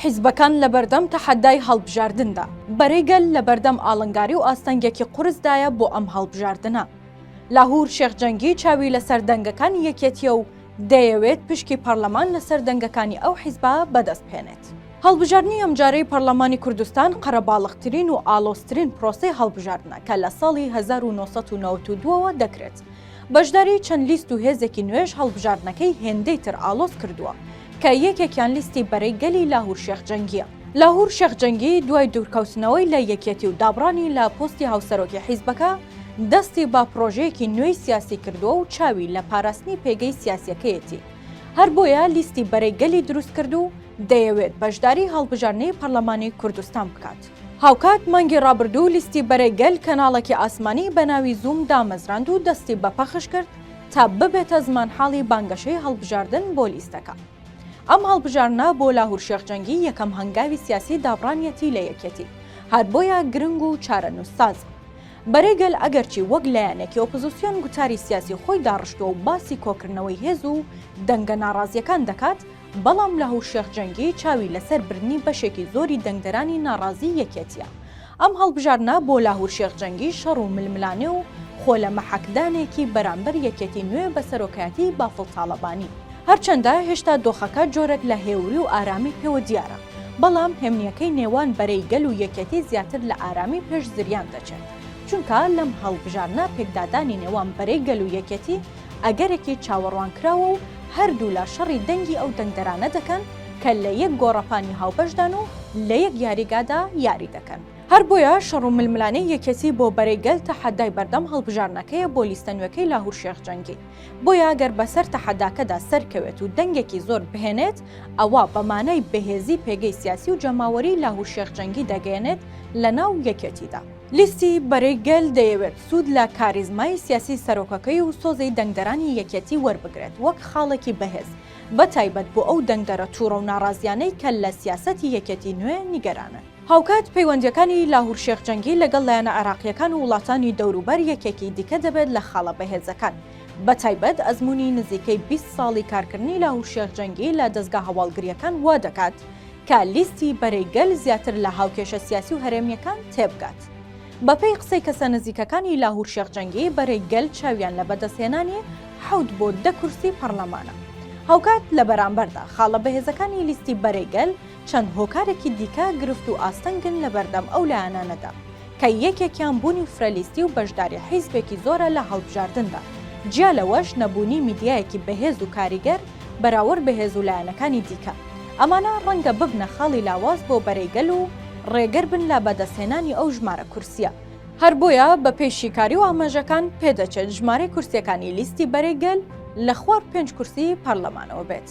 حیزبەکان لە بەردەم تەحەدای هەڵبژاردندا بەرەیگەل لە بەردەم ئاڵنگاری و ئاستەنگێکی قورسدایە بۆ ئەم هەڵبژاردنە. لاهور شێخجەنگی چاوی لەسەر دەنگەکانی یەکێتیە و دەیەوێت پشکی پەرلەمان لەسەر دەنگەکانی ئەو حیزبە بەدەست بهێنێت. هەڵبژاردننی ئەمجارەی پەرلەمانی کوردستان قەرەباڵغترین و ئالۆزترین پرۆسەی هەڵبژاردنە کە لە ساڵی 1992ەوە دەکرێت. بەشداری چەند لیست و هێزێکی نوێژ هەڵبژاردنەکەی هێندەی تر ئالۆز کردووە کە یەکێکیان لیستی بەرەیگەلی لاهور شێخجەنگیە. لاهور شێخجەنگی دوای دوورکەوتنەوەی لە یەکێتی و دابڕانی لە پۆستی هاوسەرۆکی حیزبەکە دەستی با پرۆژەیەکی نوێی سیاسی کردووە و چاوی لە پاراستنی پێگەی سیاسیەکەیەتی. هەر بۆیە لیستی بەرەیگەلی دروست کرد و دەیەوێت بەشداری هەڵبژاردنەی پەرلەمانی کوردستان بکات. هاوکات مانگی ڕابردوو لیستی بەرەیگەل کەناڵێکی ئاسمانی بە ناوی زووم دامەزراند و دەستی بە پەخش کرد تا ببێتە زمانحاڵی بانگەشەی هەڵبژاردن بۆ لیستەکە. ئەم هەڵبژاردنە بۆ لاهور شێخجەنگی یەکەم هەنگاوی سیاسی دابڕانیەتی لە یەکێتی، هەر بۆیە گرنگ و چارەنووسساز. بەرەیگەل ئەگەرچی وەک لایەنێکی ئۆپۆزیسیۆن گوتاری سیاسی خۆی داڕشتووە و باسی کۆکردنەوەی هێز و دەنگە ناڕازیەکان دەکات، بەڵام لاهور شێخجەنگی چاوی لەسەر برنی بەشێکی زۆری دەنگدەرانی ناڕازی یەکێتیە. ئەم هەڵبژاردنە بۆ لاهور شێخجەنگی شەڕ و ململانێ و خۆ لە مەحەکدانێکی بەرامبەر یەکێتی نوێ بە سەرۆکایەتی بافڵ تاڵەبانی. هەرچەندە هێشتا دۆخەکە جۆرێک لە هێوری و ئارامی پێوە دیارە، بەڵام هێمنیەکەی نێوان بەرەیگەل و یەکێتی زیاتر لە ئارامی پێش زریان دەچێت، چونکە لەم هەڵبژاردنە پێکدادانی نێوان بەرەیگەل و یەکێتی ئەگەرێکی چاوەڕوانکراوە و هەردوو لە شەڕی دەنگی ئەو دەنگدەرانە دەکەن کە لە یەک گۆڕەپانی هاوبەشدان و لە یەک یاریگادا یاری دەکەن. هەر بۆیە شەڕ و ململانەی یەکێتی بۆ بەرەیگەل تەحەدای بەردەم هەڵبژاردنەکەیە بۆ لیستە نوێەکەی لاهور شێخجەنگی. بۆیە گەر بەسەر تەحەداکەدا سەرکەوێت و دەنگێکی زۆر بهێنێت، ئەوە بەمانای بەهێزی پێگەی سیاسی و جەماوەری لاهور شێخجەنگی دەگەێنێت لە ناو یەکێتیدا. لیستی بەرەیگەل دەیەوێت سوود لە کاریزمای سیاسی سەرۆکەکەی و سۆزەی دەنگدەرانی یەکێتی وەربگرێت وەک خاڵێکی بەهێز، بەتایبەت بۆ ئەو دەنگدەرە تووڕە و ناڕازیانەی کە لە سیاسەتی یەکێتی نوێ نیگەرانە. هاوکات پەیوەندیەکانی لاهور شێخجەنگی لەگەڵ لایەنە عێراقیەکان و وڵاتانی دەوروبەر یەکێکی دیکە دەبێت لە خاڵە بەهێزەکان. بەتایبەت ئەزمموی نزیکەی 20 ساڵی کارکردنی لاهور شێخجەنگی لە دەستگا هەواڵگریەکان وا دەکات کە لیستی بەرەیگەل زیاتر لە هاوکێشە سیاسی و هەرێمیەکان تێبگات. بەپێی قسەی کەسە نزیکەکانی لاهور شێخجەنگی بەرەیگەل چاویان لە بەدەستهێنانی 7 بۆ 10 کورسی پەرلەمانە. هاوکات لە بەرامبەردا خاڵە بەهێزەکانی لیستی بەرەیگەل چەند هۆکارێکی دیکە گرفت و ئاستەنگن لە بەردەم ئەو لایەنانەدا کە یەکێکیان بوونی فرەلیستی و بەشداری حیزبێکی زۆرە لە هەڵبژاردندا، جیا لەوەش نەبوونی میدیایەکی بەهێز و کاریگەر بەراورد بەهێز و لایەنەکانی دیکە. ئەمانە ڕەنگە ببنە خاڵی لاواز بۆ بەرەیگەل و ڕێگەر بن لە بەدەستهێنانی ئەو ژمارە کورسیە. هەر بۆیە بە پێشیکاری و ئاماژەکان پێدەچێت ژمارەی کورسیەکانی لیستی بەرەیگەل لە خوار 5 کورسی پەرلەمانەوە بێت.